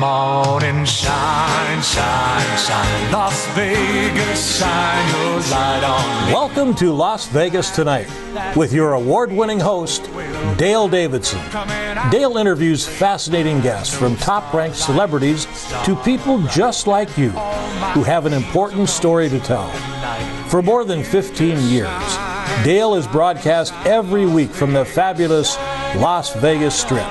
morning shine, shine, shine. Las Vegas, shine your light on me. Welcome to Las Vegas Tonight with your award-winning host, Dale Davidson. Dale interviews fascinating guests from top-ranked celebrities to people just like you who have an important story to tell. For more than 15 years, Dale is broadcast every week from the fabulous Las Vegas Strip.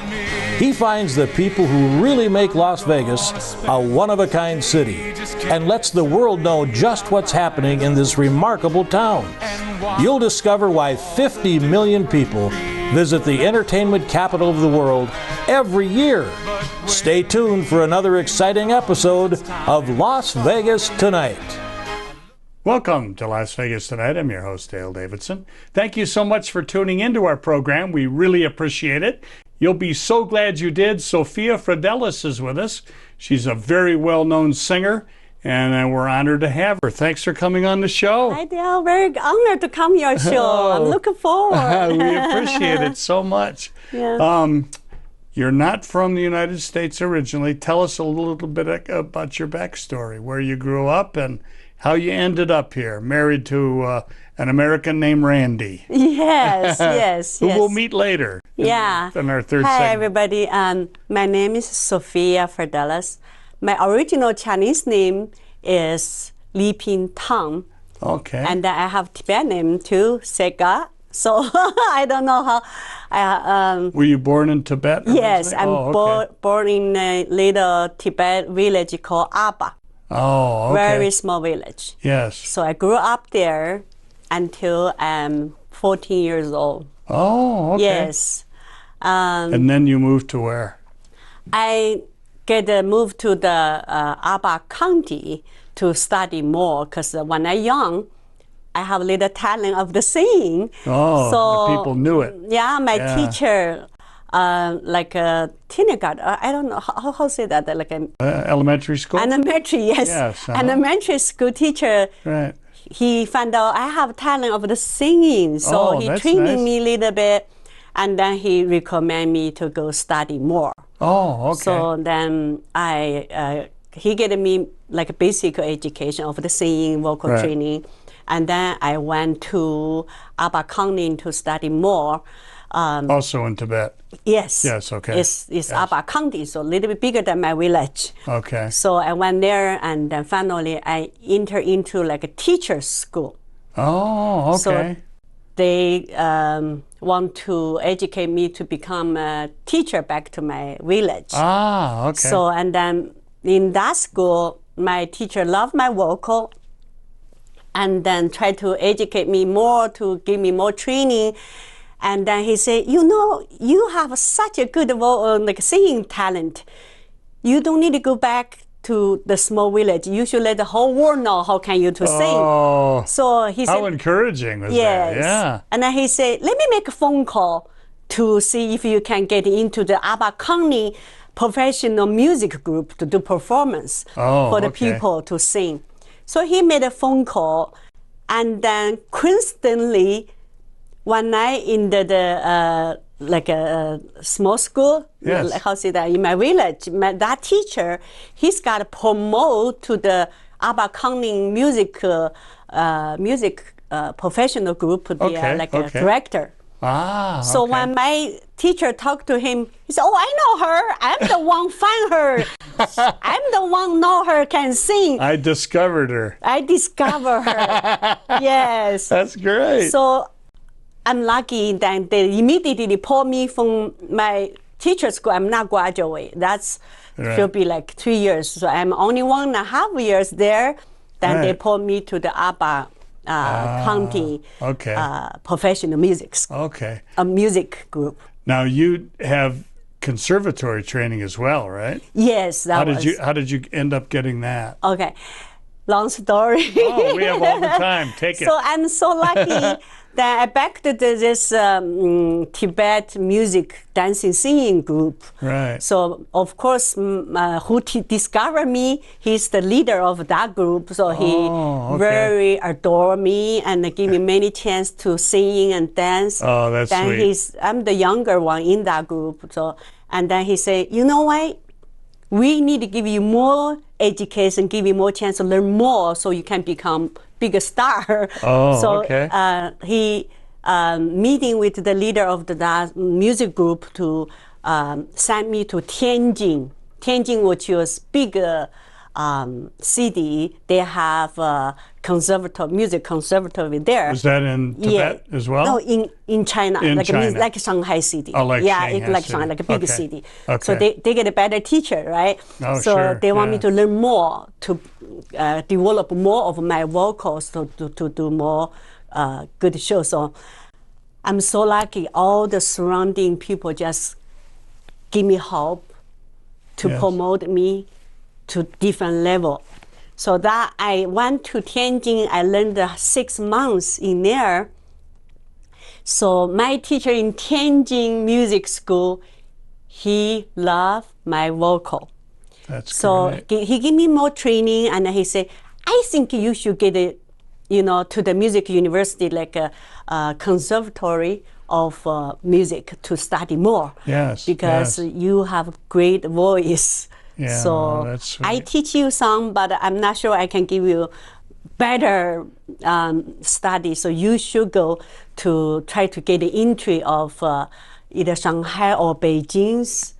He finds the people who really make Las Vegas a one-of-a-kind city and lets the world know just what's happening in this remarkable town. You'll discover why 50 million people visit the entertainment capital of the world every year. Stay tuned for another exciting episode of Las Vegas Tonight. Welcome to Las Vegas Tonight. I'm your host, Dale Davidson. Thank you so much for tuning into our program. We really appreciate it. You'll be so glad you did. Sophia Fradelis is with us. She's a very well-known singer, and we're honored to have her. Thanks for coming on the show. Hi, Dale. Very honored to come to your show. I'm looking forward. We appreciate it so much. Yeah. You're not from the United States originally. Tell us a little bit about your backstory, where you grew up and how you ended up here, married to an American named Randy. Yes, yes, who yes. we'll meet later. Yeah. In our third Hi, segment. everybody. My name is Sophia Fradelis. My original Chinese name is Li Ping Tang. Okay. And I have Tibetan name too, Sega. So I don't know how. Were you born in Tibet? Yes, I'm okay. born in a little Tibet village called Aba. Oh, okay. Very small village. Yes. So I grew up there until I'm 14 years old. Oh, okay. Yes. And then you moved to where? I moved to the Aba County to study more because when I young, I have a little talent of the singing. Oh, so the people knew it. Yeah, my teacher, like a kindergarten, I don't know how say that, like an elementary school? elementary, yes. Yes, Elementary school teacher. Right. He found out I have talent of the singing, so he trained me a little bit, and then he recommended me to go study more. Oh, okay. So then he gave me like a basic education of the singing, vocal training, and then I went to Aba County to study more. Also in Tibet? Yes. Yes, okay. It's Aba County, so a little bit bigger than my village. Okay. So I went there, and then finally I entered into like a teacher's school. Oh, okay. So they want to educate me to become a teacher back to my village. Ah, okay. So, and then in that school, my teacher loved my vocal and then tried to educate me more, to give me more training. And then he said, you know, you have such a good singing talent. You don't need to go back to the small village. You should let the whole world know how can you to sing. Oh, so he said, how encouraging was yes. that? Yeah. And then he said, let me make a phone call to see if you can get into the Aba County professional music group to do performance for the people to sing. So he made a phone call, and then coincidentally, one night in the like a small school, yes. how say that, in my village, that teacher, he's got promoted to the Aba County music professional group to be a director. Ah, so when my teacher talked to him, he said, oh, I know her. I'm the one find her. I'm the one know her can sing. I discovered her. I discovered her. Yes. That's great. So I'm lucky that they immediately pulled me from my teacher school. I'm not graduate. That's should be like 3 years. So I'm only 1.5 years there. Then they pulled me to the Aba County professional music school. Okay. A music group. Now you have conservatory training as well, right? Yes. How did you end up getting that? Okay. Long story. Oh, we have all the time. Take it. So I'm so lucky that I back to this Tibet music dancing singing group. Right. So of course, who discovered me, he's the leader of that group. So he very adore me and give me many chance to sing and dance. Oh, that's then sweet. I'm the younger one in that group. So and then he said, you know what? we need to give you more education, give you more chance to learn more so you can become bigger star. Oh, so okay. He meeting with the leader of the music group to send me to Tianjin. Tianjin, which was bigger city. They have music conservatory there. Was that in Tibet as well? No, in China, In like China. like Shanghai city. Oh, like yeah, Shanghai like city. Shanghai, like a big Okay. city. Okay. So they get a better teacher, right? Oh, so sure. they want me Yeah. to learn more, to develop more of my vocals, to do more good shows. So I'm so lucky. All the surrounding people just give me help to Yes. promote me to different level. So that I went to Tianjin, I learned 6 months in there. So my teacher in Tianjin Music School, he loved my vocal. That's So great. he gave me more training, and he said, I think you should get it, to the music university, like a conservatory of music to study more. Yes, Because yes. you have great voice. Yeah, so that's sweet. I teach you some, but I'm not sure I can give you better study. So you should go to try to get the entry of either Shanghai or Beijing's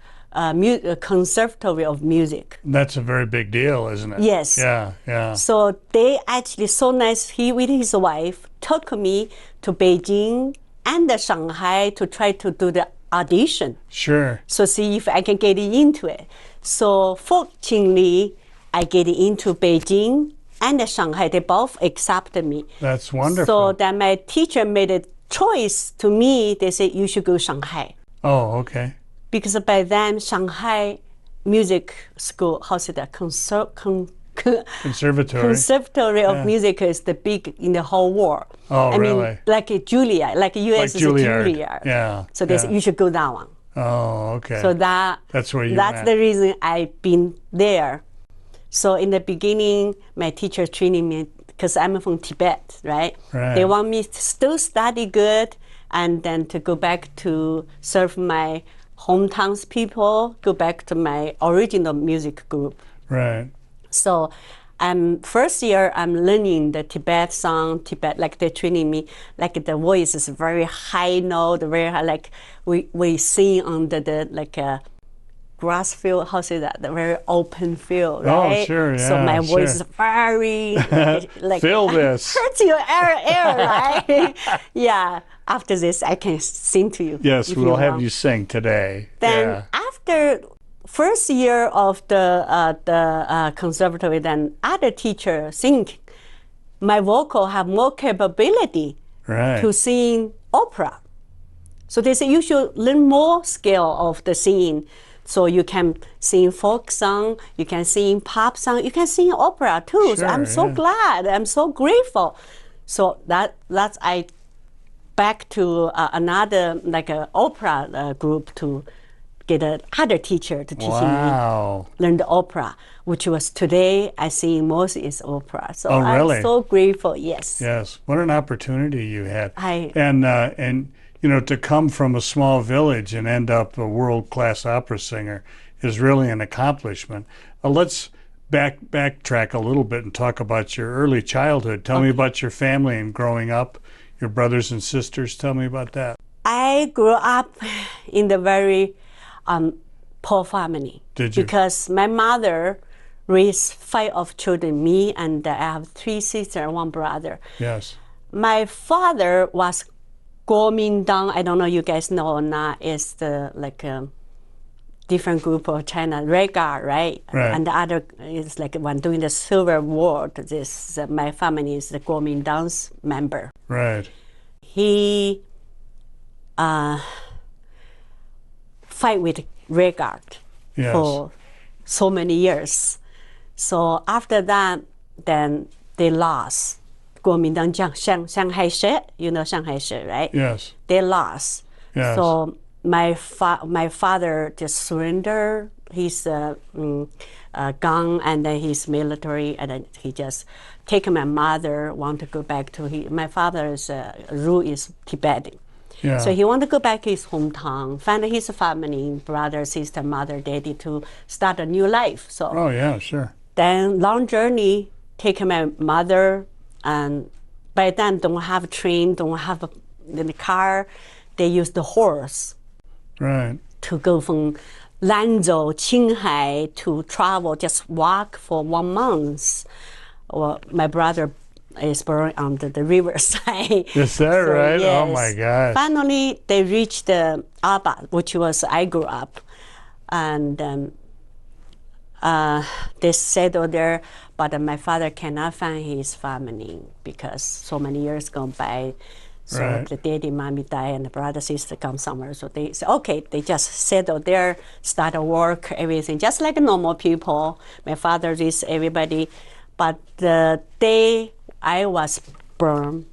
conservatory of music. That's a very big deal, isn't it? Yes. Yeah, yeah. So they actually so nice. He with his wife took me to Beijing and Shanghai to try to do the audition. Sure. So see if I can get into it. So fortunately, I get into Beijing and Shanghai. They both accepted me. That's wonderful. So then my teacher made a choice to me. They said you should go Shanghai. Oh, okay. Because by then, Shanghai Music School, how's it, Conservatory of Music is the big in the whole world. Oh, I really? mean, like a Juilliard, like US is a Juilliard. Yeah. So they said, you should go that one. Oh, okay. So that's where you that's went. the reason I've been there. So in the beginning, my teacher training me, because I'm from Tibet, right? Right. They want me to still study good and then to go back to serve my hometowns people, go back to my original music group. Right. So first year, I'm learning the Tibet song, like they're training me, like the voice is very high note, very high, like we sing under the, like a grass field, how say that, the very open field, right? Oh, sure, yeah, So my voice sure. is very, like, Feel this. hurts your air, right? Yeah, after this, I can sing to you. Yes, if we'll have want. you sing today. Then Yeah. after first year of the conservatory, then other teachers think my vocal have more capability Right. to sing opera. So they say you should learn more skill of the singing. So you can sing folk song, you can sing pop song, you can sing opera too. So I'm Sure, so yeah. glad, I'm so grateful. So that's I back to another like a opera group to get another teacher to teach me Wow. learn the opera, which was today I sing most is opera. So Oh, really? I'm so grateful. Yes. Yes. What an opportunity you had. I- And to come from a small village and end up a world-class opera singer is really an accomplishment. Let's backtrack a little bit and talk about your early childhood. Tell me about your family and growing up, your brothers and sisters. Tell me about that. I grew up in the very poor family. Did you? Because my mother raised 5 of children, me and I have 3 sisters and 1 brother. Yes. My father was Kuomintang. I don't know you guys know or not. It's the like different group of China, Red Guard, right? Right. And the other is like when doing the Silver War. This my family is the Kuomintang's member. Right. He fight with Red Guard Yes. for so many years. So after that, then they lost. 国民党 Shanghai Shi, you know Shanghai Shi, right? Yes. They lost. Yes. So my father just surrendered his gun and then his military, and then he just take my mother, want to go back to my father's rule is Tibetan. Yeah. So he wanted to go back to his hometown, find his family, brother, sister, mother, daddy, to start a new life. So Oh, yeah, sure. then long journey, take my mother, and by then don't have train, don't have the car. They use the horse Right. to go from Lanzhou, Qinghai to travel, just walk for 1 month. Well, my brother is born on the riverside. Is that right? Oh, my gosh. Finally, they reached the Aba, which was I grew up, and they settled there. But my father cannot find his family because so many years gone by. So Right. the daddy, mommy died, and the brother, sister come somewhere. So they said, okay, they just settled there, start work, everything, just like normal people. My father is everybody. But the day I was born,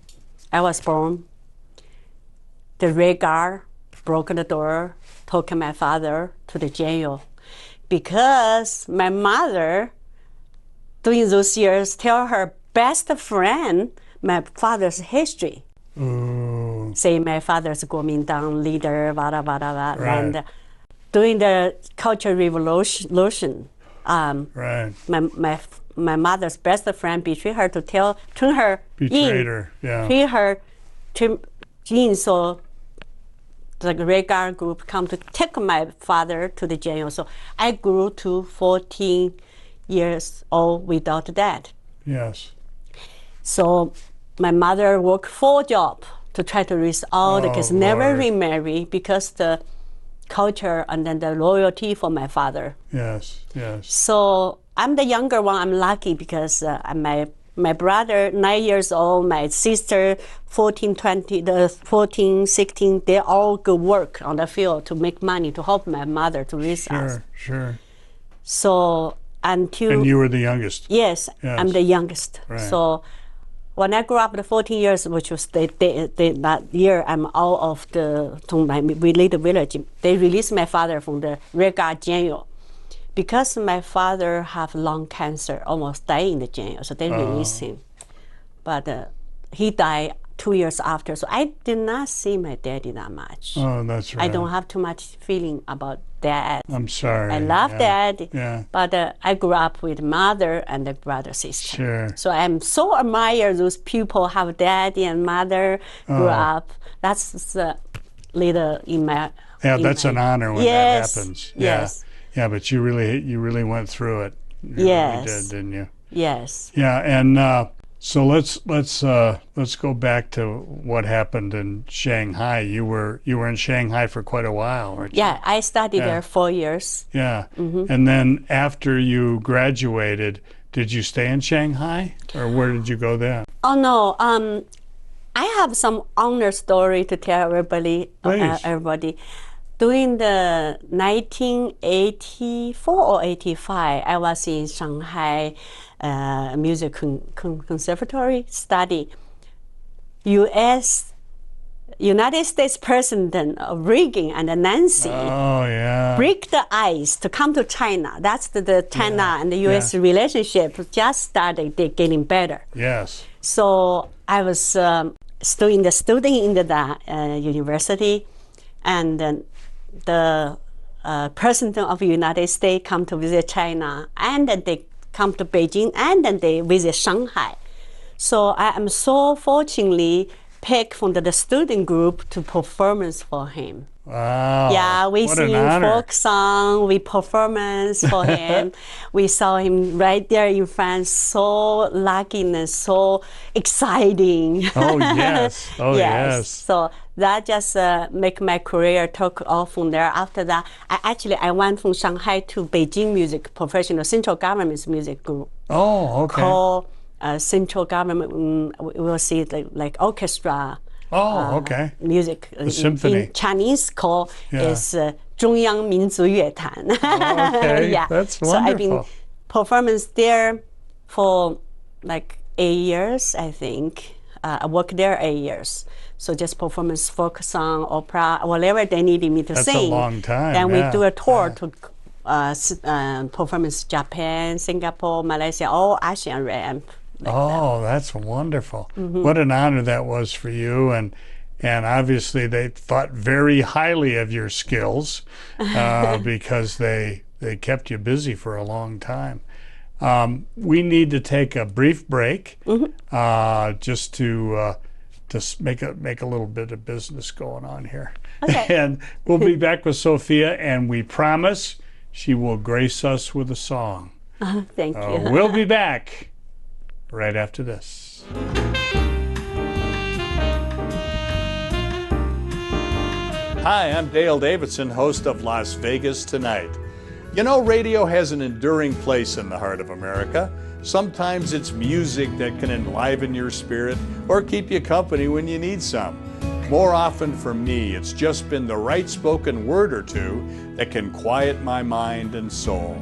the Red Guard broke the door, took my father to the jail. Because my mother, during those years, tell her best friend my father's history. Ooh. Say my father's Kuomintang leader, blah, blah, blah. Right. And during the Cultural Revolution, Right. my mother's best friend betrayed her to turn her Betrayed in, her, yeah. treat her in. So the Red Guard group come to take my father to the jail. So I grew to 14 years old without dad. Yes. So my mother worked 4 jobs to try to raise all the Oh, kids, never Lord. remarry because the culture and then the loyalty for my father. Yes. Yes. So I'm the younger one. I'm lucky because my brother, 9 years old, my sister, 14, 20, the 14, 16, they all go work on the field to make money to help my mother to raise us. Sure. Sure. So until And you were the youngest. yes, Yes. I'm the youngest. Right. So when I grew up, the 14 years, which was that year, I'm out of my related village. They released my father from the Red Guard jail because my father have lung cancer, almost died in the jail. So they released him, but he died 2 years after. So I did not see my daddy that much. Oh, that's right. I don't have too much feeling about dad. I'm sorry. I love yeah. dad, Yeah. but I grew up with mother and the brother sister. Sure. So I'm so admire those people have daddy and mother grew Oh. up. That's the leader in my. Yeah, in that's my- an honor when Yes, that happens. Yeah. yes. Yeah, but you really went through it. You really Yes. did, didn't you? Yes. Yeah, and so let's go back to what happened in Shanghai. You were in Shanghai for quite a while, weren't you? Yeah, I studied Yeah. there 4 years. Yeah. Mm-hmm. And then after you graduated, did you stay in Shanghai, or where did you go then? Oh no, I have some honor story to tell everybody. Please. Everybody. During the 1984 or 85, I was in Shanghai Music Conservatory study. United States President Reagan and Nancy Oh yeah. break the ice to come to China. That's the China and the U.S. relationship just started getting better. Yes. So I was studying in the university, and then the president of the United States come to visit China, and then they come to Beijing, and then they visit Shanghai. So I am so fortunately picked from the student group to performance for him. Wow. Yeah, we what an sing honor. folk song, we performance for him. We saw him right there in France, so lucky and so exciting. Oh yes. Oh yes. So that just make my career took off from there. After that, I went from Shanghai to Beijing Music Professional Central Government's music group Oh, okay. called Central Government. We will see like orchestra. Oh, okay. Music symphony. in Chinese call Yeah. is 中央民族乐团. Okay, yeah. that's So I've been wonderful. performance there for like 8 years, I think. I worked there 8 years. So just performance, folk song, opera, whatever they needed me to That's a sing. long time, Then yeah, we do a tour to performance Japan, Singapore, Malaysia, all ASEAN ramp. Oh, that's wonderful. Mm-hmm. What an honor that was for you. and obviously they thought very highly of your skills because they kept you busy for a long time. We need to take a brief break just to make a little bit of business going on here. Okay. And we'll be back with Sophia, and we promise she will grace us with a song. Thank you. We'll be back right after this. Hi, I'm Dale Davidson, host of Las Vegas Tonight. You know, radio has an enduring place in the heart of America. Sometimes it's music that can enliven your spirit or keep you company when you need some. More often for me, it's just been the right spoken word or two that can quiet my mind and soul.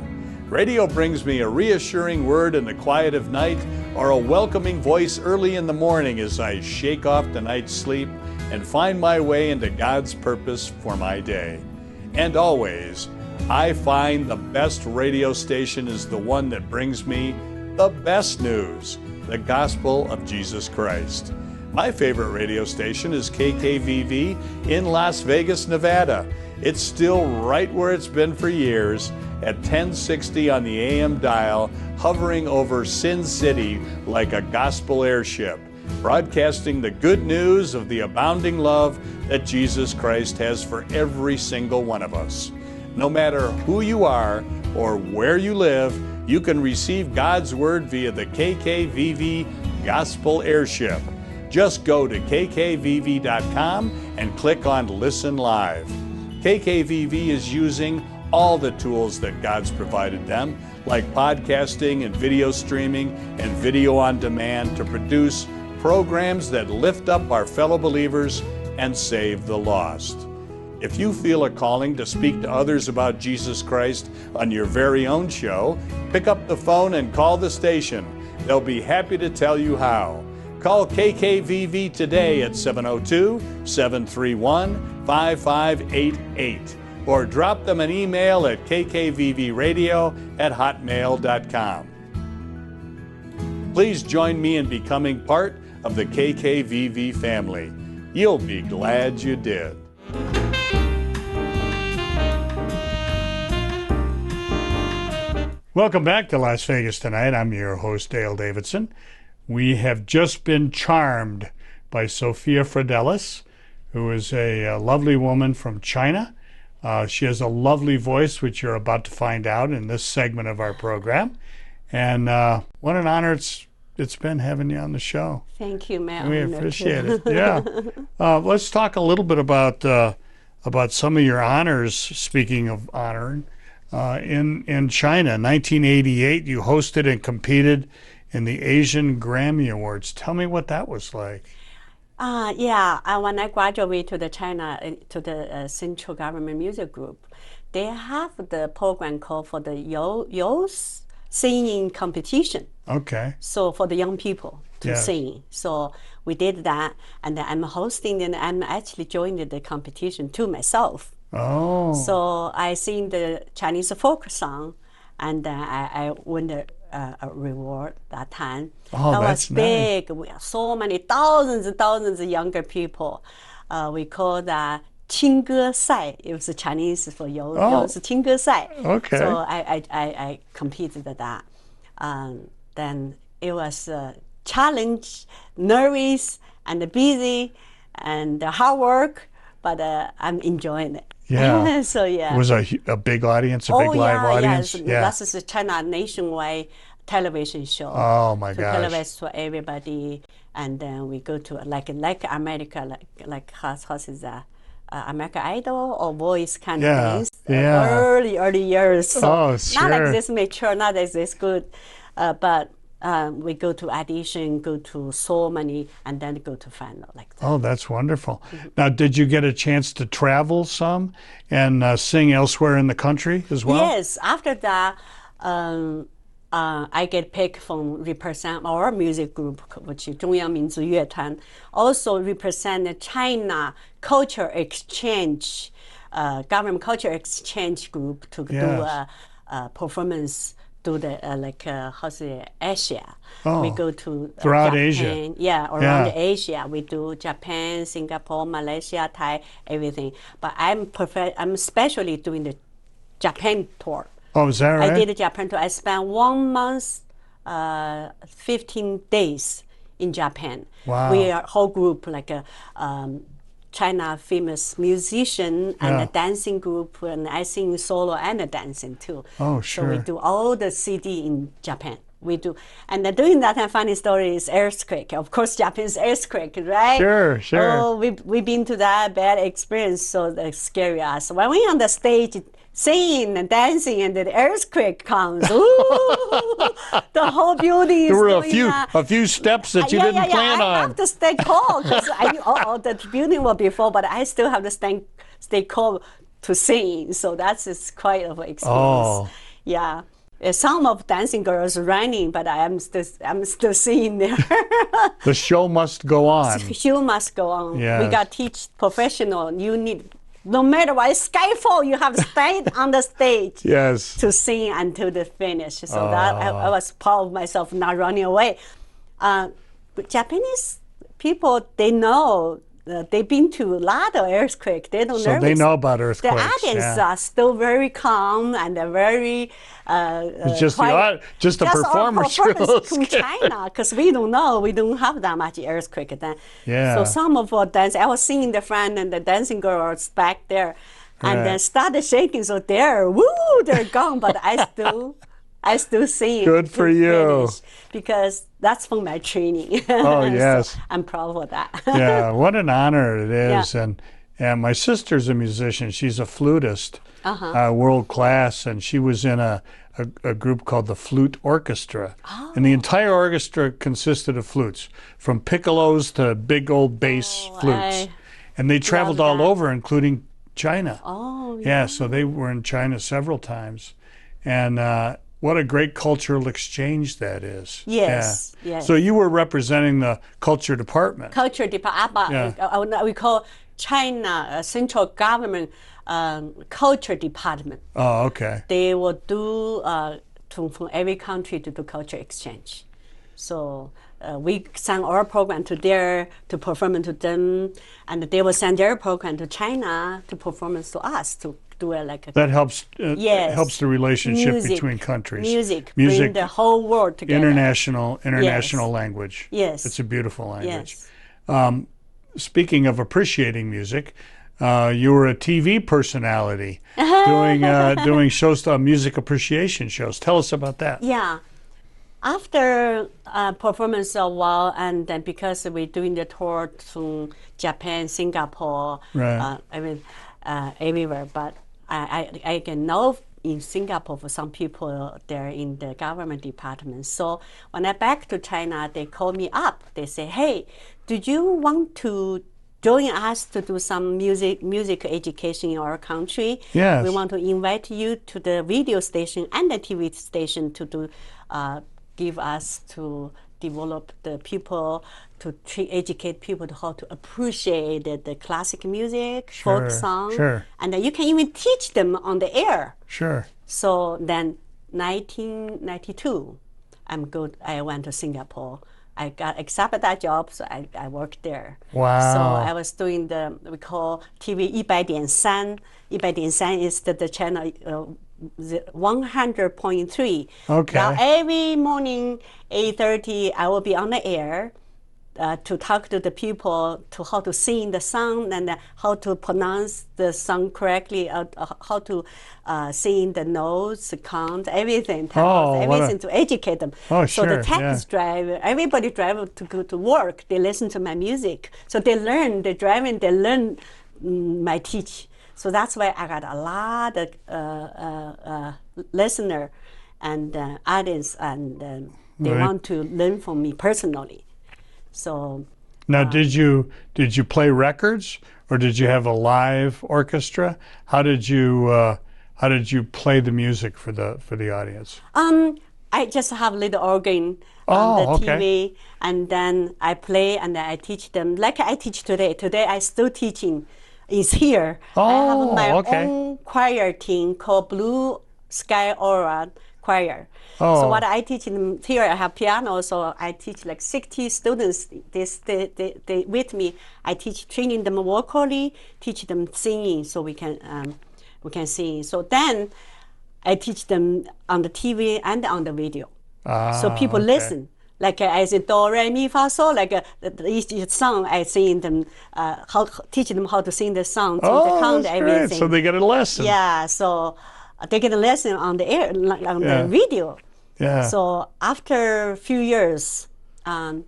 Radio brings me a reassuring word in the quiet of night or a welcoming voice early in the morning as I shake off the night's sleep and find my way into God's purpose for my day. And always, I find the best radio station is the one that brings me the best news, the gospel of Jesus Christ. My favorite radio station is KKVV in Las Vegas, Nevada. It's still right where it's been for years, at 1060 on the AM dial, hovering over Sin City like a gospel airship, broadcasting the good news of the abounding love that Jesus Christ has for every single one of us. No matter who you are or where you live, you can receive God's Word via the KKVV Gospel Airship. Just go to kkvv.com and click on Listen Live. KKVV is using all the tools that God's provided them, like podcasting and video streaming and video on demand, to produce programs that lift up our fellow believers and save the lost. If you feel a calling to speak to others about Jesus Christ on your very own show, pick up the phone and call the station. They'll be happy to tell you how. Call KKVV today at 702-731-5588 or drop them an email at kkvvradio@hotmail.com. Please join me in becoming part of the KKVV family. You'll be glad you did. Welcome back to Las Vegas Tonight. I'm your host, Dale Davidson. We have just been charmed by Sophia Fradelis, who is a lovely woman from China. She has a lovely voice, which you're about to find out in this segment of our program. And what an honor it's been having you on the show. Thank you, ma'am. We appreciate it. Yeah. Let's talk a little bit about some of your honors. Speaking of honor, in China, 1988, you hosted and competed in the Asian Grammy Awards. Tell me what that was like. When I graduated to the Central Government Music Group, they have the program called for the youth singing competition. Okay. So for the young people to sing. So we did that, and I'm hosting, and I'm actually joined the competition too myself. Oh. So I sing the Chinese folk song, and I won the reward that time. Oh, that that's was big. We have so many thousands of younger people. We call that 青歌赛. It was Chinese for 有是青歌赛. Okay. So I competed at that. Then it was a challenge, nervous and busy and hard work, but I'm enjoying it. Yeah. So yeah. It was a big audience, a big live audience. Yes. Yeah. This is a China nationwide television show. Oh my gosh. Televise for everybody, and then we go to like America, like how is that? American Idol or Voice kind of things. Early years. So sure. Not like this mature, not like this good, but we go to audition, go to so many, and then go to final like that. Oh, that's wonderful. Now, did you get a chance to travel some and sing elsewhere in the country as well? Yes. After that, I get picked from represent our music group, which is 中央民族乐团, also represent the China culture exchange, government culture exchange group to do a performance do the how's it, Asia. Oh, We go to throughout Japan. Asia. Yeah, around Yeah. Asia. We do Japan, Singapore, Malaysia, Thai, everything. But I'm especially doing the Japan tour. Oh, is that right? I did the Japan tour. I spent 1 month, 15 days in Japan. Wow. We are a whole group, China famous musician and Yeah. a dancing group, and I sing solo and a dancing too. Oh, So we sure. do all the CD in Japan. We do, and during that time, funny story is earthquake. Of course, Japan's earthquake, right? Sure, sure. Oh, we've been to that bad experience, so that scary us. When we on the stage singing and dancing, and the earthquake comes, ooh, the whole building is There were doing a few steps that you didn't plan I on. have to stay calm because I knew the building will be full, but I still have to stay calm to sing. So that's quite of an experience. Oh. Yeah. Some of dancing girls running, but I'm still singing there. The show must go on. Show must go on. Yes. We got teach professional. You need, no matter what, skyfall, you have to stay on the stage. Yes. To sing until the finish. So that I was proud of myself not running away. But Japanese people, they know. They've been to a lot of earthquakes. They don't know. So they know about The earthquakes. audience yeah. are still very calm and they're very. It's just quiet. just the performers from China, because we don't know. We don't have that much earthquake then. Yeah. So some of our dance, I was seeing the friend and the dancing girls back there, and Right. then started shaking. So they're gone. But I still sing. Good for to you. finish, because that's from my training. Oh, yes. So I'm proud of that. Yeah, what an honor it is. Yeah. And my sister's a musician. She's a flutist, Uh-huh. world class, and she was in a group called the Flute Orchestra. Oh. And the entire orchestra consisted of flutes, from piccolos to big old bass flutes. And they traveled all that. over, including China. Oh, Yeah, so they were in China several times. And what a great cultural exchange that is. Yes, Yeah. yes. So you were representing the culture department. Culture department. Yeah. We call China central government culture department. Oh, okay. They will do from every country to do culture exchange. So we send our program to perform to them, and they will send their program to China to performance to us to do it like a. That helps. Yes. Helps the relationship Music, between countries. Music, bring the whole world together. International language. Yes. It's a beautiful language. Yes. Speaking of appreciating music, you were a TV personality doing shows, music appreciation shows. Tell us about that. Yeah. After performance a while, and then because we're doing the tour to Japan, Singapore, Right. everywhere, but I can know in Singapore for some people they're in the government department. So when I back to China, they call me up. They say, "Hey, do you want to join us to do some music education in our country? Yes. We want to invite you to the video station and the TV station to do." Give us to develop the people, to educate people to how to appreciate the classic music, folk song, sure. and then you can even teach them on the air. Sure. So then, 1992, I went to Singapore. I got accepted that job, so I worked there. Wow. So I was doing we call TV 100.3. 100.3 is the channel. 100.3. Okay. Now every morning 8:30 I will be on the air to talk to the people to how to sing the song and how to pronounce the song correctly, how to sing the notes, count, everything, everything to educate them. Oh, so sure, the taxi driver, everybody drive to go to work, they listen to my music. So they learn, they driving, they learn my teach. So that's why I got a lot of listener and audience, and they Right. want to learn from me personally. So Now, did you play records, or did you have a live orchestra? How did you play the music for the audience? I just have little organ Oh, on the okay. TV, and then I play and I teach them like I teach today. Today I still teaching. Is here. I have my okay. own choir team called Blue Sky Aura choir. Oh. So what I teach them here, I have piano, so I teach like 60 students. They with me. I teach training them vocally, teach them singing, so we can sing. So then I teach them on the TV and on the video. So people listen. Like I say do re mi fa sol, like each song I sing them, teach them how to sing the song, to the count, that's everything. great. So they get a lesson. Yeah, so they get a lesson on the air, on the video. Yeah. So after a few years,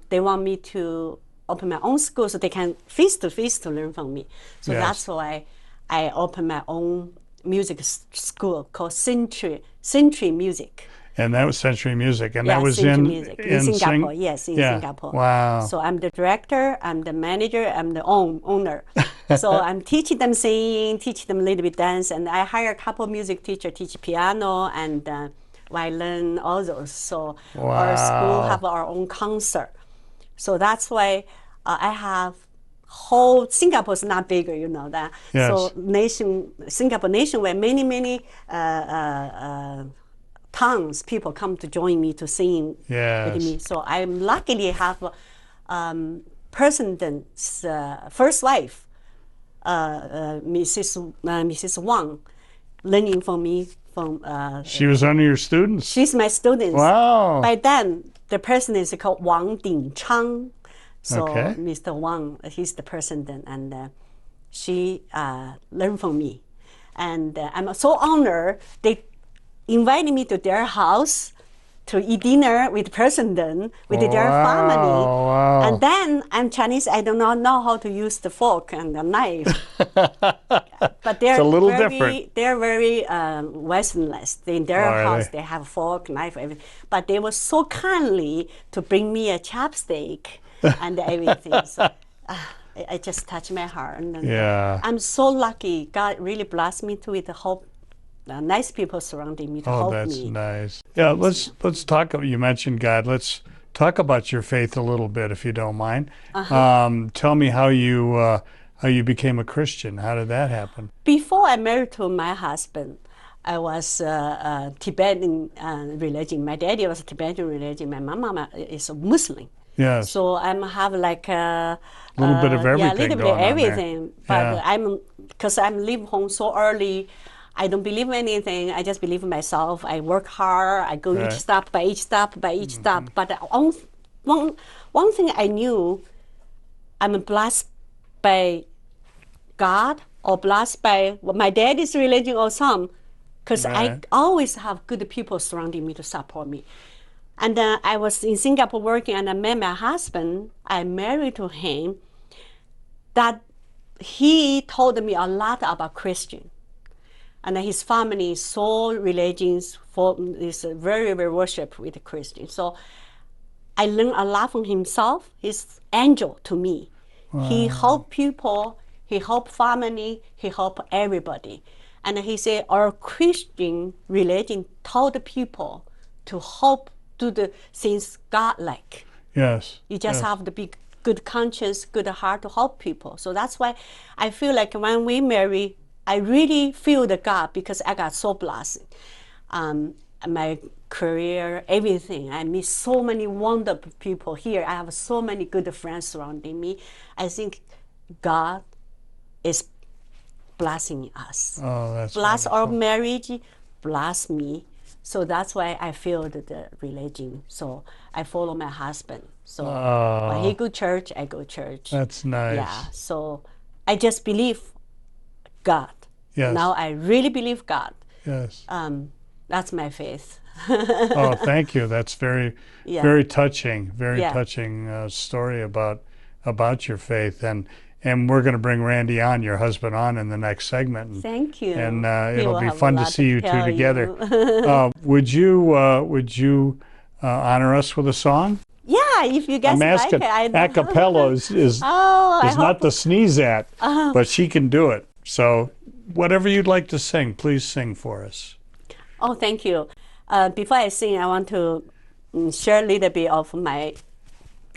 they want me to open my own school so they can face-to-face to learn from me. So that's why I opened my own music school called Century Music. And that was Century Music, and that was Century Music in Singapore. Yes, in Singapore. Wow. So I'm the director, I'm the manager, I'm the owner. So I'm teaching them singing, teaching them a little bit dance, and I hire a couple of music teachers, teach piano and violin, all those. So our school have our own concert. So that's why I have whole Singapore is not bigger, you know that. Yes. So Singapore nationwide, many tons people come to join me to sing with me. So I luckily have President's first wife, Mrs. Wang, learning from me. She was one of your students? She's my student. Wow. By then, the president is called Wang Dingchang. So Mr. Wang, he's the president, and she learned from me. And I'm so honored. They invited me to their house to eat dinner with the president, with their family. Wow. And then I'm Chinese, I do not know how to use the fork and the knife. But they're it's a little very, different. They're very westernized. In their house, they have fork, knife, everything. But they were so kindly to bring me a chopstick and everything. So I just touched my heart. And I'm so lucky. God really blessed me to with the hope. Nice people surrounding me to help me. Oh, that's nice. Yeah, let's talk. You mentioned God. Let's talk about your faith a little bit, if you don't mind. Tell me how you became a Christian. How did that happen? Before I married to my husband, I was Tibetan religion. My daddy was Tibetan religion. My mama is a Muslim. Yes. So I'm have like a little bit of everything. Yeah, a little bit of everything. But Yeah. because I'm leave home so early. I don't believe in anything. I just believe in myself. I work hard. I go each step by each step by each step. But one thing I knew, I'm blessed by God or blessed by my daddy's religion or some, because I always have good people surrounding me to support me. And I was in Singapore working, and I met my husband. I married to him. That he told me a lot about Christian. And his family is so religious, is very, very worship with the Christian. So I learned a lot from himself. He's angel to me. Wow. He helped people, he helped family, he helped everybody. And he said our Christian religion taught the people to help do the things God-like. Yes. You just have to be good conscience, good heart to help people. So that's why I feel like when we marry, I really feel the God because I got so blessed. My career, everything. I meet so many wonderful people here. I have so many good friends surrounding me. I think God is blessing us. Oh, that's bless wonderful. our marriage, bless me. So that's why I feel the religion. So I follow my husband. So when he go church, I go church. That's nice. Yeah. So I just believe God. Yes. Now I really believe God. Yes. That's my faith. Oh, thank you. That's very touching. Very touching story about your faith. And we're going to bring Randy on, your husband, on in the next segment. And, thank you. And it'll be fun to see you two together. Would you honor us with a song? Yeah, if you guys I'm asking, like it. a cappella is not to sneeze at, but she can do it. So whatever you'd like to sing, please sing for us. Oh, thank you. Before I sing, I want to share a little bit of my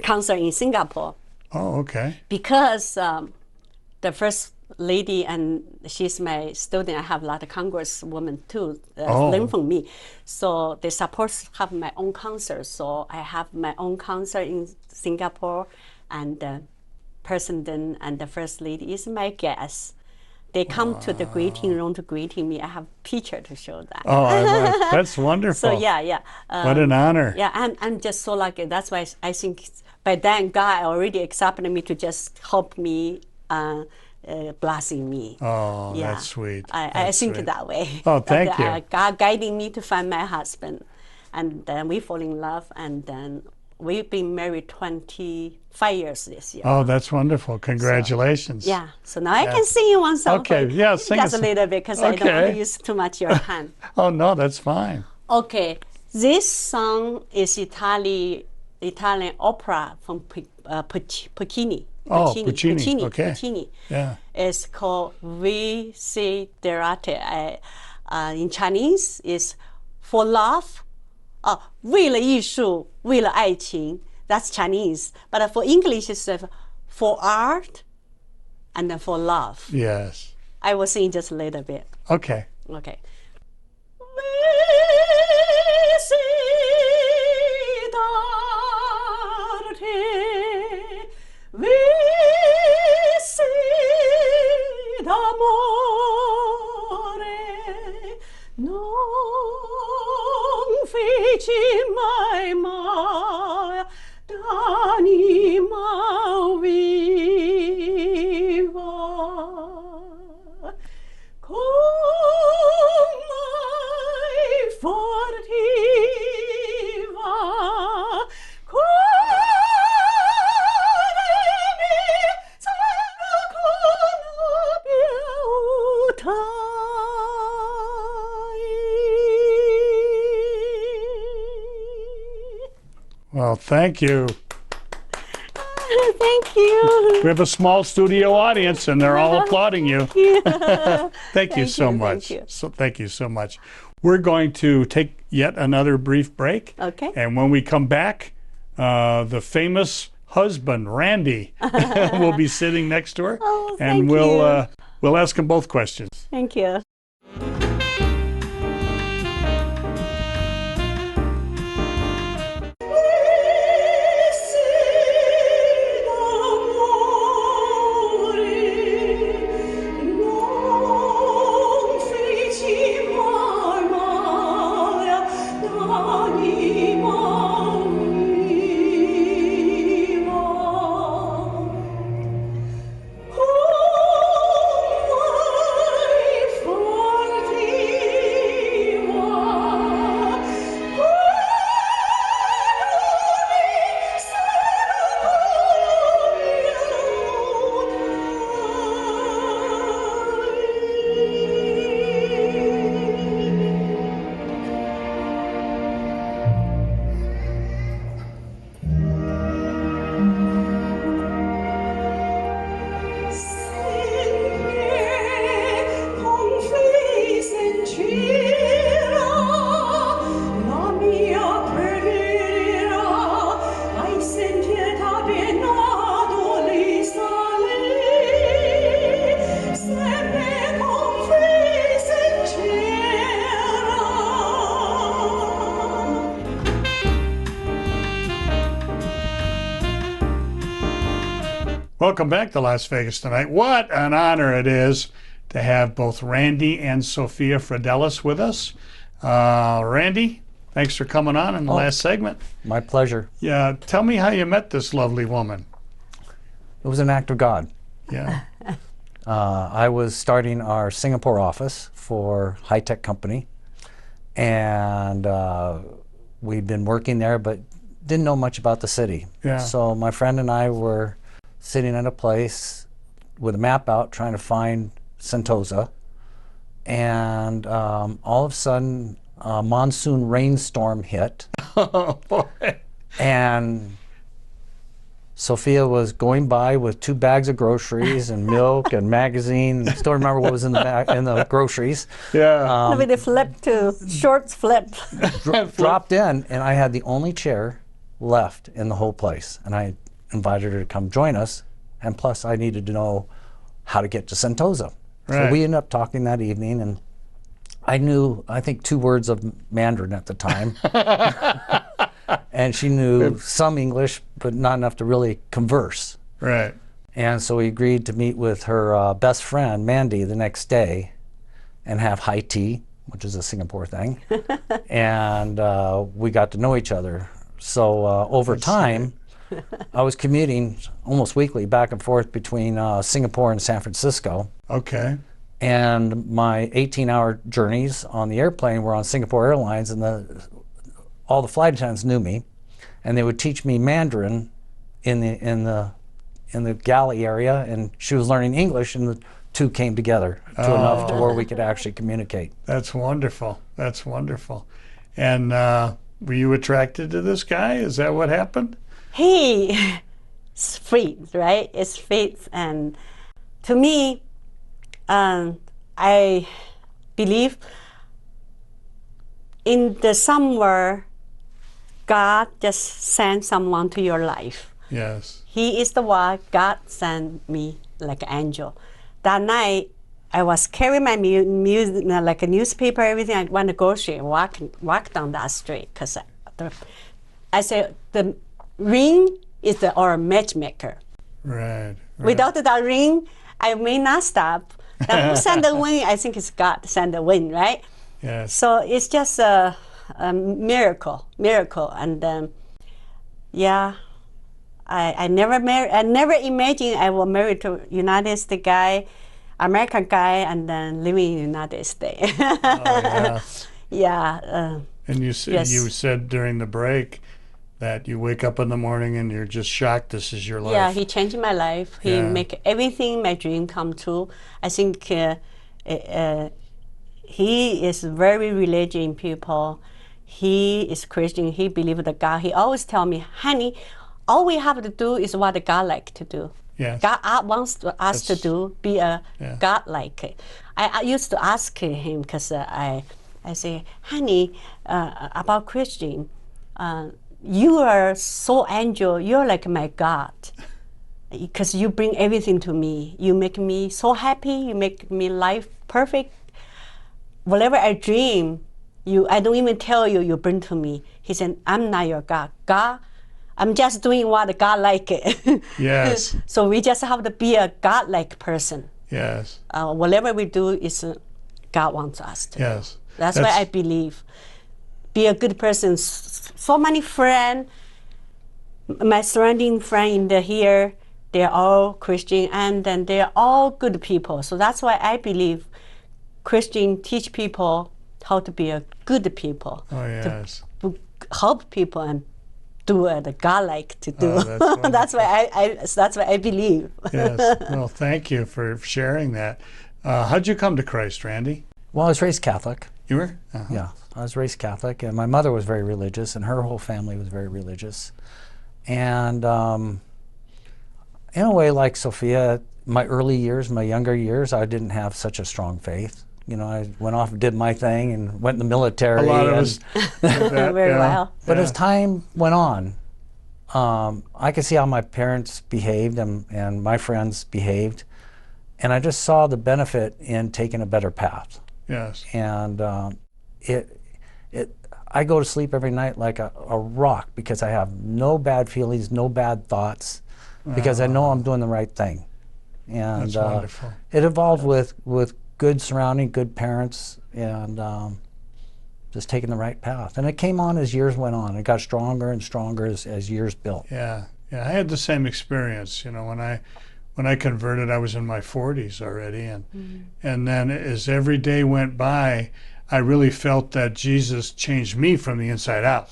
concert in Singapore. Oh, okay. Because the first lady, and she's my student. I have a lot of congresswomen too, Oh. learn from me. So they support have my own concert. So I have my own concert in Singapore, and the president and the first lady is my guest. They come to the greeting room to greeting me. I have picture to show that. Oh, that's wonderful. So yeah. What an honor. Yeah, I'm just so lucky. That's why I think by then God already accepted me to just help me, blessing me. Oh, Yeah. that's sweet. I That's think sweet. that way. Oh, thank you. God guiding me to find my husband, and then we fall in love, and then we've been married 25 years this year. Oh, that's wonderful. Congratulations. Yeah, so now I can sing you one song. Okay, for- yeah, sing just us- a little bit because I don't want Okay. to use too much your time. Oh, no, that's fine. Okay, this song is Italian opera from Puccini. Oh, Puccini, okay. Puccini. Yeah. It's called Desiderate. In Chinese is for love. 为了艺术，为了爱情. That's Chinese. But for English, it's for art and for love. Yes. I will sing just a little bit. Okay. Okay. Non feci mai mai d'anima viva con mai fortiva cuore mio sarà Well, thank you. Thank you. We have a small studio audience, and they're all applauding you. Thank you so you, much. thank you. So thank you so much. We're going to take yet another brief break. Okay. And when we come back, the famous husband, Randy, will be sitting next to her. Oh, and thank we'll ask him both questions. Thank you. Welcome back to Las Vegas Tonight. What an honor it is to have both Randy and Sophia Fradelis with us. Randy, thanks for coming on in the last segment. My pleasure. Yeah, tell me how you met this lovely woman. It was an act of God. Yeah. I was starting our Singapore office for a high-tech company, and we'd been working there but didn't know much about the city. Yeah. So my friend and I were sitting at a place with a map out trying to find Sentosa, and all of a sudden a monsoon rainstorm hit. Oh, boy. And Sophia was going by with 2 bags of groceries and milk and magazine. I still remember what was in the bag, in the groceries. Yeah. Maybe they flip to shorts flip. Dropped in, and I had the only chair left in the whole place. And I invited her to come join us. And plus, I needed to know how to get to Sentosa. So Right. we ended up talking that evening, and I knew, I think, 2 words of Mandarin at the time. And she knew some English, but not enough to really converse. Right. And so we agreed to meet with her best friend, Mandy, the next day and have high tea, which is a Singapore thing. And we got to know each other. So over time, I was commuting almost weekly back and forth between Singapore and San Francisco. Okay. And my 18-hour journeys on the airplane were on Singapore Airlines, and all the flight attendants knew me, and they would teach me Mandarin in the galley area, and she was learning English, and the two came together to enough to where we could actually communicate. That's wonderful. That's wonderful. And were you attracted to this guy? Is that what happened? He is faith, right? It's faith. And to me, I believe in the somewhere God just sent someone to your life. Yes. He is the one God sent me like an angel. That night, I was carrying my music, like a newspaper, everything. I went to grocery and walk down that street because I said the ring is our matchmaker. Right. Without that ring, I may not stop. Now, who sent the wind? I think it's God sent the wind, right? Yes. So it's just a miracle. And yeah, I never imagined I will marry to United States guy, American guy, and then living in the United States. Yeah. Yeah. And you yes. you said during the break that you wake up in the morning and you're just shocked this is your life. Yeah, he changed my life. He Yeah. make everything my dream come true. I think he is very religious people. He is Christian. He believes the God. He always tell me, honey, all we have to do is what God like to do. Yes. God wants us to do, be a Yeah. God-like. I used to ask him because I say, honey, about Christian, you are so angel, you're like my God. Because you bring everything to me. You make me so happy, you make me life perfect. Whatever I dream, I don't even tell you, you bring to me. He said, I'm not your God. God, I'm just doing what God like it. Yes. So we just have to be a God-like person. Yes. Whatever we do is God wants us to. Yes. That's why I believe. Be a good person. So many friends, my surrounding friend here, they're all Christian, and then they're all good people. So that's why I believe Christian teach people how to be a good people. Oh, yes. To help people and do what God like to do. Oh, that's that's why I believe. Yes. Well, thank you for sharing that. How'd you come to Christ, Randy? Well, I was raised Catholic. You were? Uh-huh. Yeah, I was raised Catholic, and my mother was very religious, and her whole family was very religious. And in a way, like Sophia, my early years, my younger years, I didn't have such a strong faith. You know, I went off and did my thing and went in the military. A lot of us did that, Very yeah. well. But Yeah. as time went on, I could see how my parents behaved and my friends behaved, and I just saw the benefit in taking a better path. Yes. And I go to sleep every night like a rock because I have no bad feelings, no bad thoughts, because I know I'm doing the right thing. And That's wonderful. it evolved with good surrounding, good parents, and just taking the right path. And it came on as years went on. It got stronger and stronger as years built. Yeah. Yeah. I had the same experience. You know, when I converted, I was in my 40s already, and then as every day went by, I really felt that Jesus changed me from the inside out.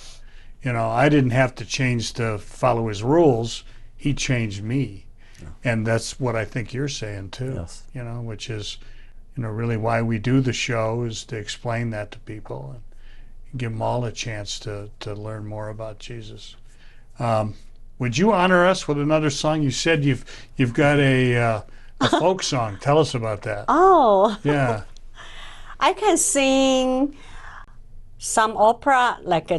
You know, I didn't have to change to follow his rules. He changed me. Yeah. And that's what I think you're saying too. Yes. You know, which is, you know, really why we do the show, is to explain that to people and give them all a chance to learn more about Jesus. Would you honor us with another song? You said you've got a folk song. Tell us about that. Oh. Yeah. I can sing some opera, like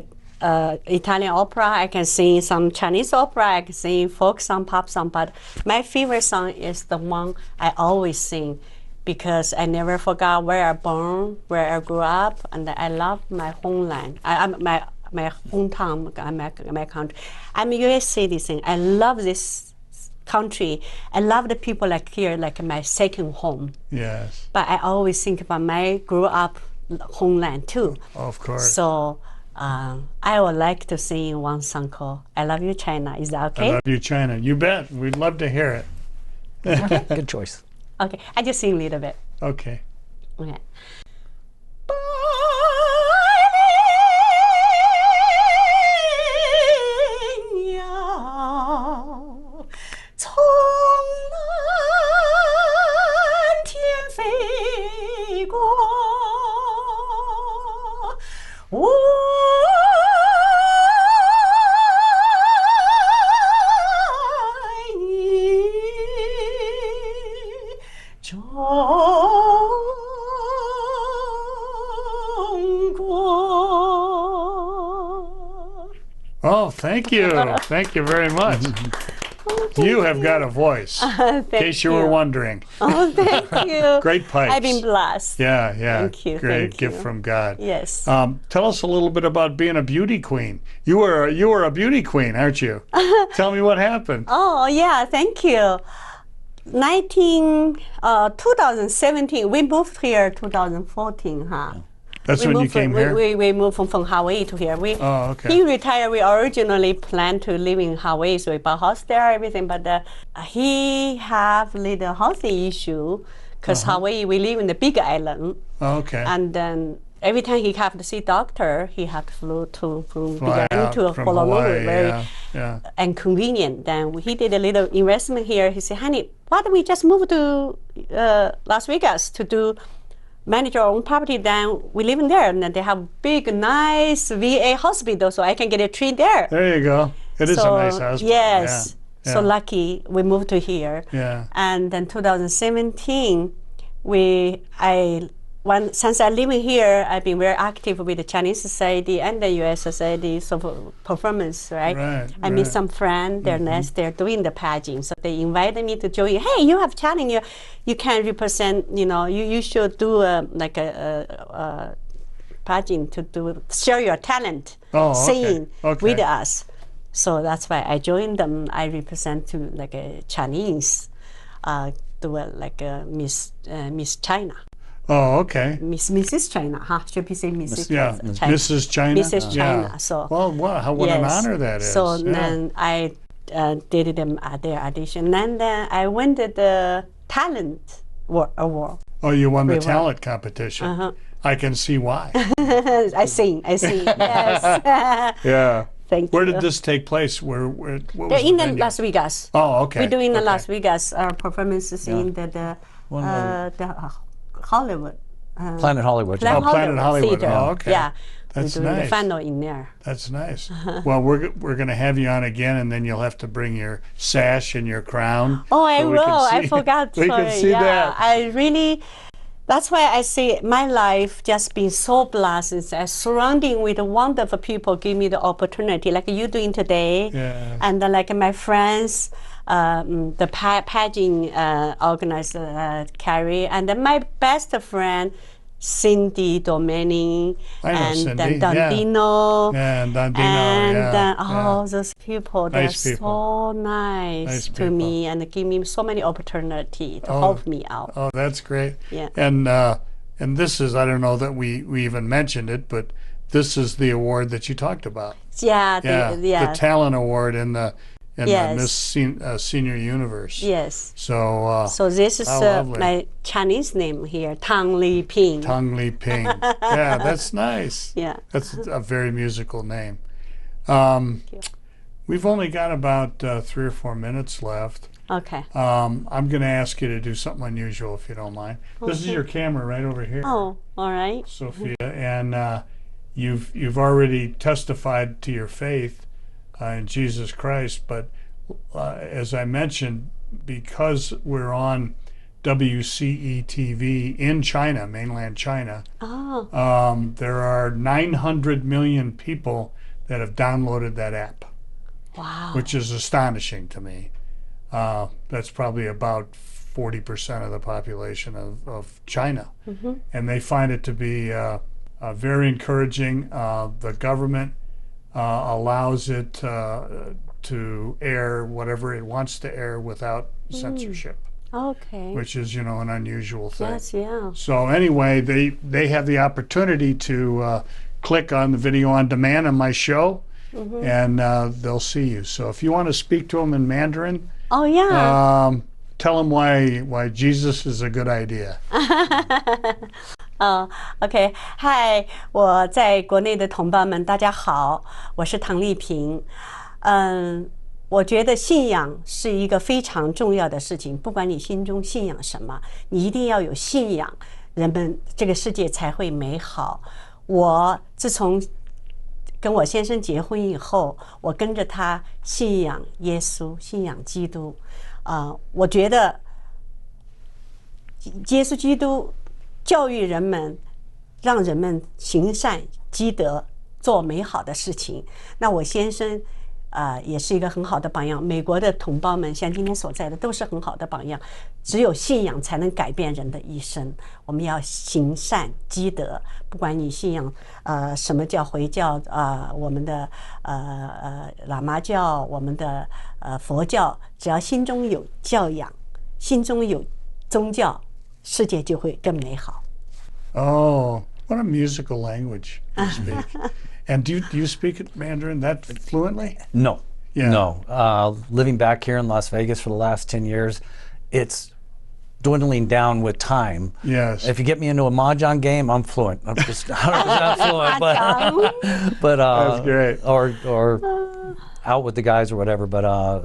Italian opera. I can sing some Chinese opera. I can sing folk song, pop song. But my favorite song is the one I always sing because I never forgot where I born, where I grew up, and I love my homeland. My hometown, my country. I'm a U.S. citizen. I love this country. I love the people like here, like my second home. Yes. But I always think about my grew up homeland too. Of course. So I would like to sing one song called "I Love You, China." Is that okay? I love you, China. You bet. We'd love to hear it. Okay, good choice. Okay, I just sing a little bit. Okay. Okay. Oh, thank you. Thank you very much. You have got a voice, in case you were wondering. Oh, thank you. Great pipes. I've been blessed. Yeah, yeah. Thank you. Great Thank gift you. from God. Yes. Tell us a little bit about being a beauty queen. You were a beauty queen, aren't you? Tell me what happened. Oh, yeah, thank you. 2017, we moved here 2014, huh? That's when you came here? We moved from Hawaii to here. Oh, okay. He retired. We originally planned to live in Hawaii, so we bought a house there, everything. But he have little health issue because Hawaii, we live in the big island. Oh, okay. And then every time he have to see doctor, he have to fly from big Fly island out to from Honolulu. Hawaii, Very yeah. inconvenient. Then he did a little investment here. He said, honey, why don't we just move to Las Vegas to do manage our own property? Then we live in there, and then they have big, nice VA hospital, so I can get a treat there. There you go. It is a nice hospital. Yes. Yeah. So lucky we moved to here. Yeah. And then 2017, since I live here, I've been very active with the Chinese Society and the U.S. Society for performance, right? I meet some friends, they're nice, they're doing the pageant. So they invited me to join. Hey, you have talent, you can represent, you should do a pageant to share your talent, singing with us. So that's why I joined them. I represent to like a Chinese, like a Miss China. Oh, okay. Mrs. China, huh? Should we say Mrs. Yeah, China? Mrs. China. Mrs. China. Yeah. So. Well, wow, what an honor that is. So then I did them at their audition, and then I won the talent award. Oh, you won the talent competition. I can see why. I sing. Yes. Yeah. Thank Where you. did this take place? What was They're in the venue? Las Vegas. Oh, okay. We're doing the Okay. Las Vegas performances in the Hollywood. Planet Hollywood. Planet Hollywood. Theater. Oh, okay. Yeah. That's we're doing nice. the final in there. That's nice. Well, we're going to have you on again, and then you'll have to bring your sash and your crown. Oh, I so we will. can see- I forgot. We can see that. I really. That's why I say my life just been so blessed. It's surrounding with wonderful people give me the opportunity, like you doing today, Yes. and then like my friends, the pageant organizer Carrie, and then my best friend Cindy Domeni, I know and Cindy, then yeah. Dandino. Yeah, and Dandino, And yeah, all those people, they're Nice people. so nice, Nice to people. me and give me so many opportunities to help me out. Oh, that's great. Yeah. And this is, I don't know that we even mentioned it, but this is the award that you talked about. Yeah, The talent award in the Yes. Miss Senior Universe. yes. So, So this is how lovely. my Chinese name here, Tang Li Ping. Tang Li Ping. Yeah, that's nice. Yeah. That's a very musical name. We've only got about 3 or 4 minutes left. Okay. I'm going to ask you to do something unusual if you don't mind. This is your camera right over here, Oh, all right. Sophia, and you've already testified to your faith in Jesus Christ, but as I mentioned, because we're on WCE-TV in China, mainland China, Oh, there are 900 million people that have downloaded that app, Wow. which is astonishing to me. That's probably about 40% of the population of China. And they find it to be very encouraging. The government allows it to air whatever it wants to air without censorship, Okay. which is, you know, an unusual thing. Yes, yeah. So anyway, they have the opportunity to click on the video on demand on my show, and they'll see you. So if you want to speak to them in Mandarin, Oh, yeah. tell them why Jesus is a good idea. OK， 嗨，我在国内的同胞们，大家好，我是唐丽萍。我觉得信仰是一个非常重要的事情，不管你心中信仰什么，你一定要有信仰，人们这个世界才会美好。我自从跟我先生结婚以后，我跟着他信仰耶稣，信仰基督。我觉得耶稣基督教育人们，让人们行善积德，做美好的事情。那我先生也是一个很好的榜样。美国的同胞们，像今天所在的，都是很好的榜样。只有信仰才能改变人的一生。我们要行善积德，不管你信仰什么教，回教我们的喇嘛教，我们的佛教，只要心中有教养，心中有宗教，世界就会更美好。Oh, what a musical language you speak. And do you speak Mandarin that fluently? No. Yeah. No. Living back here in Las Vegas for the last 10 years, it's dwindling down with time. Yes. If you get me into a mahjong game, I'm fluent. I'm just 100% fluent, but That's great. Or out with the guys or whatever. But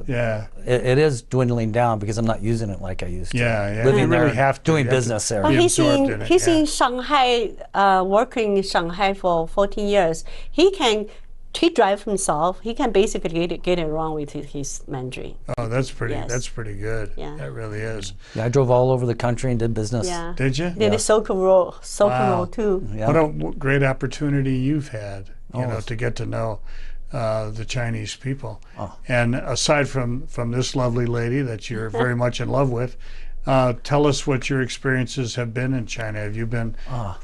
Yeah. it is dwindling down because I'm not using it like I used to. Yeah. Living You really there, have to. doing You have to business there. But be he's absorbed in it, he's yeah. in Shanghai, working in Shanghai for 14 years. He drive himself. He can basically get around with his Mandarin. Oh, that's pretty. Yes. That's pretty good. Yeah. That really is. Yeah, I drove all over the country and did business. Yeah. Did you? Did the Silk Road too. Yeah. What a great opportunity you've had, you know, it's- to get to know the Chinese people. Oh. And aside from this lovely lady that you're very much in love with, tell us what your experiences have been in China. Have you been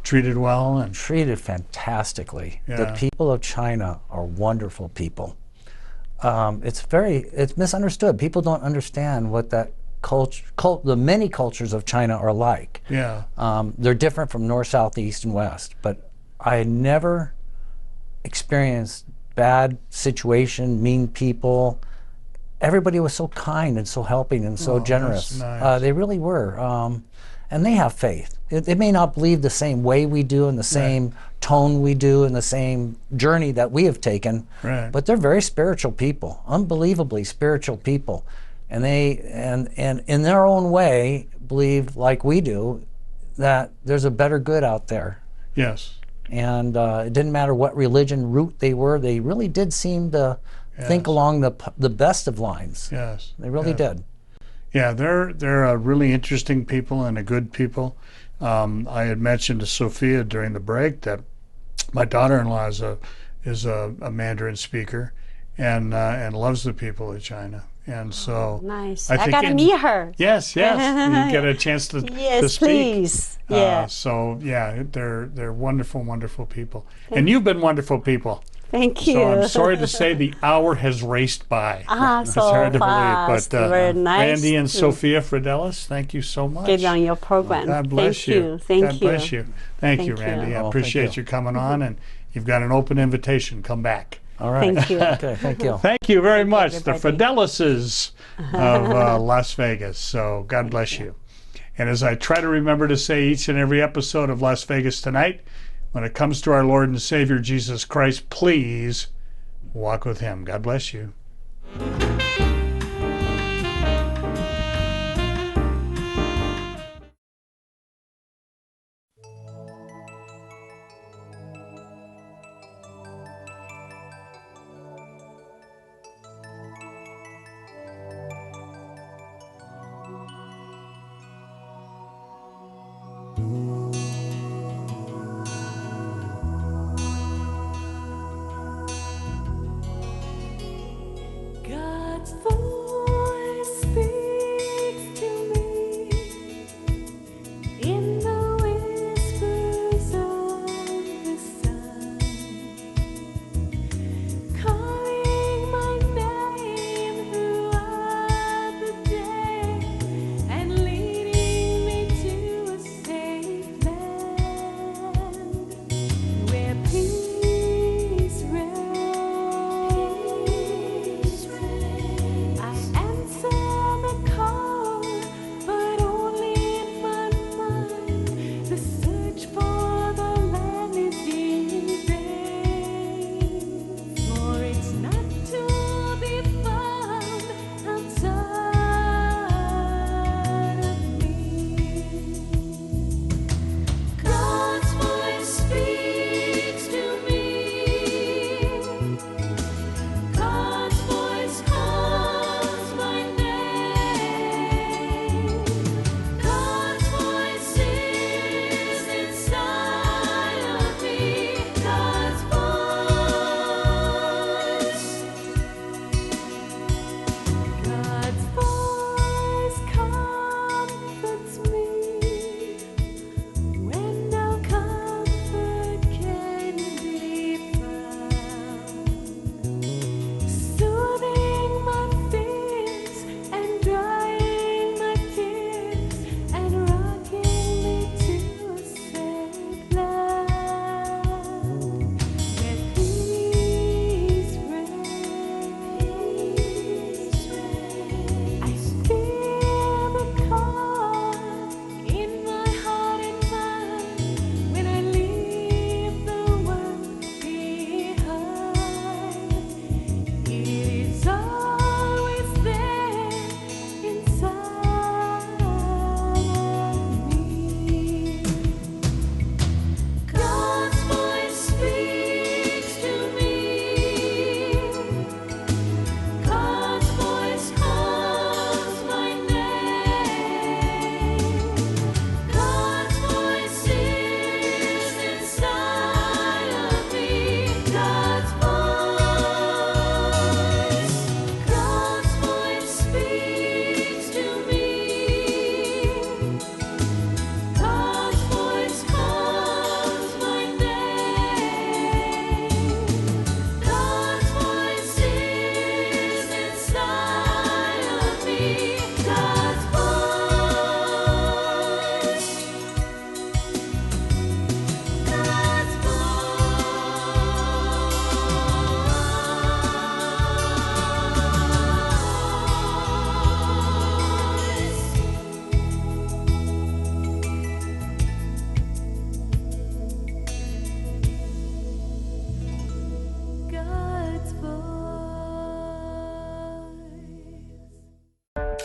treated well? And Treated fantastically. Yeah. The people of China are wonderful people. It's misunderstood. People don't understand what that the many cultures of China are like. yeah, They're different from north, south, east, and west. But I never experienced bad situation, mean people. Everybody was so kind and so helping and so generous. that's nice. They really were. And they have faith. They may not believe the same way we do, in the same tone we do, in the same journey that we have taken. Right. But they're very spiritual people, unbelievably spiritual people. And and in their own way believe, like we do, that there's a better good out there. yes, And it didn't matter what religion root they were, they really did seem to think along the best of lines. yes. They really did. Yeah, they're a really interesting people and a good people. I had mentioned to Sophia during the break that my daughter-in-law is a Mandarin speaker and loves the people of China. And so Nice. I I think gotta in- meet her. Yes, you get a chance to Yes, speak. please. Yeah. So yeah, they're wonderful, wonderful people, and you've been wonderful people. Thank you. So I'm sorry to say the hour has raced by. It's so hard to fast. believe, but Very nice Randy and to Sophia Fradelis, thank you so much. get on your program. God bless Thank you. Thank God you. bless you. Thank you, Thank Randy. you. I Oh, appreciate thank you coming on, and you've got an open invitation. Come back. All right. Thank you. Okay, thank you. Thank you very much, the everybody. Fradelises of Las Vegas. So God bless you. And as I try to remember to say each and every episode of Las Vegas Tonight, when it comes to our Lord and Savior Jesus Christ, please walk with Him. God bless you.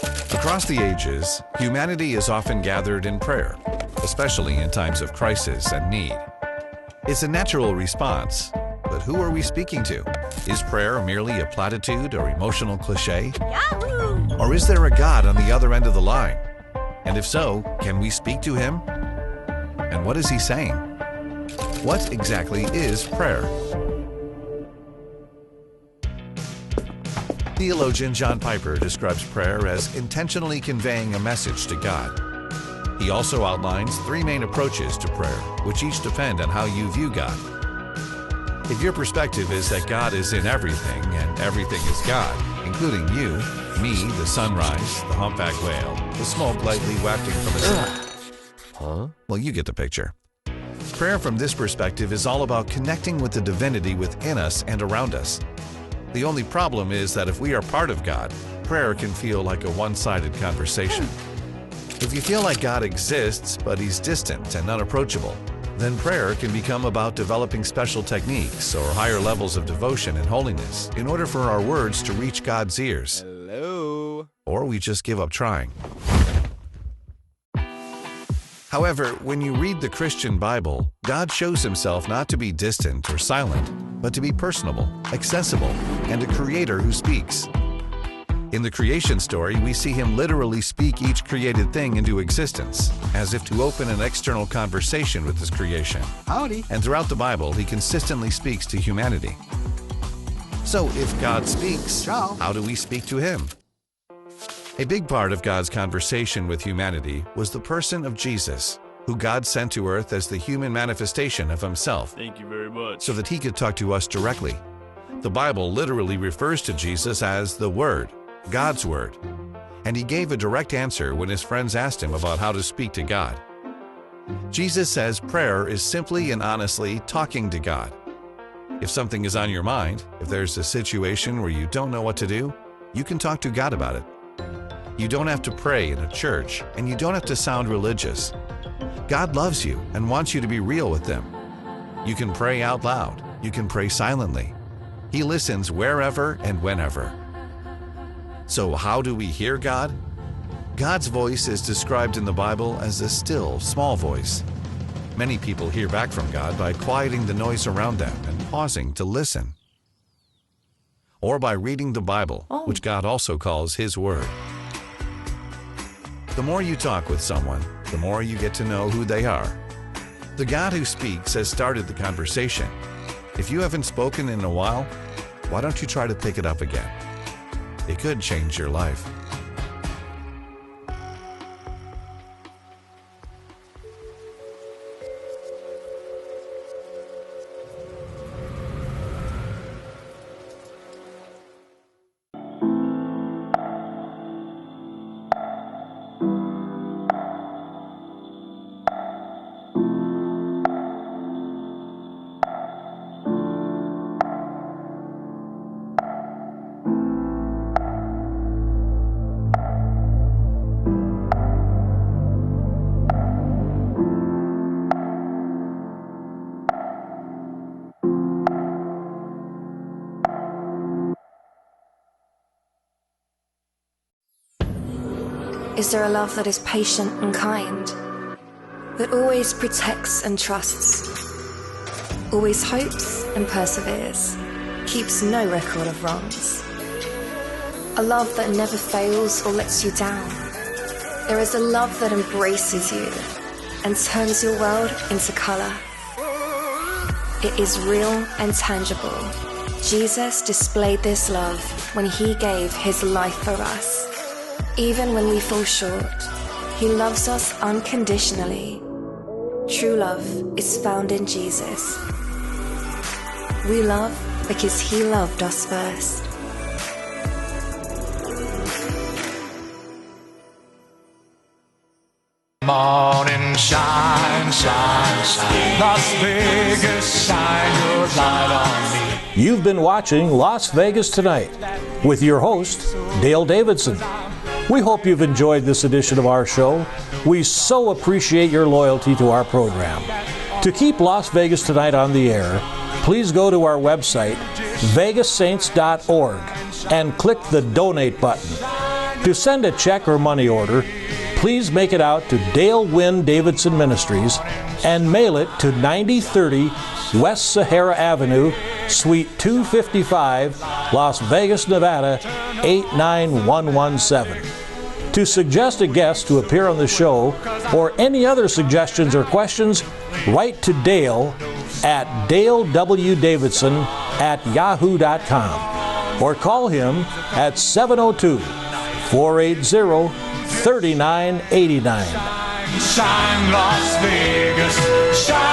Across the ages, humanity is often gathered in prayer, especially in times of crisis and need. It's a natural response, but who are we speaking to? Is prayer merely a platitude or emotional cliche? Yahoo! Or is there a God on the other end of the line? And if so, can we speak to him? And what is he saying? What exactly is prayer? Theologian John Piper describes prayer as intentionally conveying a message to God. He also outlines 3 main approaches to prayer, which each depend on how you view God. If your perspective is that God is in everything and everything is God, including you, me, the sunrise, the humpback whale, the smoke lightly wafting from a sun. Well, you get the picture. Prayer from this perspective is all about connecting with the divinity within us and around us. The only problem is that if we are part of God, prayer can feel like a one-sided conversation. If you feel like God exists, but he's distant and unapproachable, then prayer can become about developing special techniques or higher levels of devotion and holiness in order for our words to reach God's ears. Hello? Or we just give up trying. However, when you read the Christian Bible, God shows himself not to be distant or silent, but to be personable, accessible, and a creator who speaks. In the creation story, we see him literally speak each created thing into existence, as if to open an external conversation with his creation. Howdy. And throughout the Bible, he consistently speaks to humanity. So if God speaks, how do we speak to him? A big part of God's conversation with humanity was the person of Jesus, who God sent to earth as the human manifestation of himself. Thank you very much. So that he could talk to us directly. The Bible literally refers to Jesus as the Word, God's Word. And he gave a direct answer when his friends asked him about how to speak to God. Jesus says prayer is simply and honestly talking to God. If something is on your mind, if there's a situation where you don't know what to do, you can talk to God about it. You don't have to pray in a church, and you don't have to sound religious. God loves you and wants you to be real with him. You can pray out loud. You can pray silently. He listens wherever and whenever. So how do we hear God? God's voice is described in the Bible as a still, small voice. Many people hear back from God by quieting the noise around them and pausing to listen. Or by reading the Bible, which God also calls his Word. The more you talk with someone, the more you get to know who they are. The God who speaks has started the conversation. If you haven't spoken in a while, why don't you try to pick it up again? It could change your life. Is there a love that is patient and kind, that always protects and trusts, always hopes and perseveres, keeps no record of wrongs? A love that never fails or lets you down. There is a love that embraces you and turns your world into color. It is real and tangible. Jesus displayed this love when he gave his life for us. Even when we fall short, he loves us unconditionally. True love is found in Jesus. We love because he loved us first. Morning shine, shine, shine. Las Vegas, shine your light on me. You've been watching Las Vegas Tonight with your host, Dale Davidson. We hope you've enjoyed this edition of our show. We so appreciate your loyalty to our program. To keep Las Vegas Tonight on the air, please go to our website, vegassaints.org, and click the donate button. To send a check or money order, please make it out to Dale Wynn Davidson Ministries and mail it to 9030 West Sahara Avenue, Suite 255, Las Vegas, Nevada 89117. To suggest a guest to appear on the show or any other suggestions or questions, write to Dale at dalewdavidson@yahoo.com or call him at 702-480-3989. Shine, Las Vegas, shine.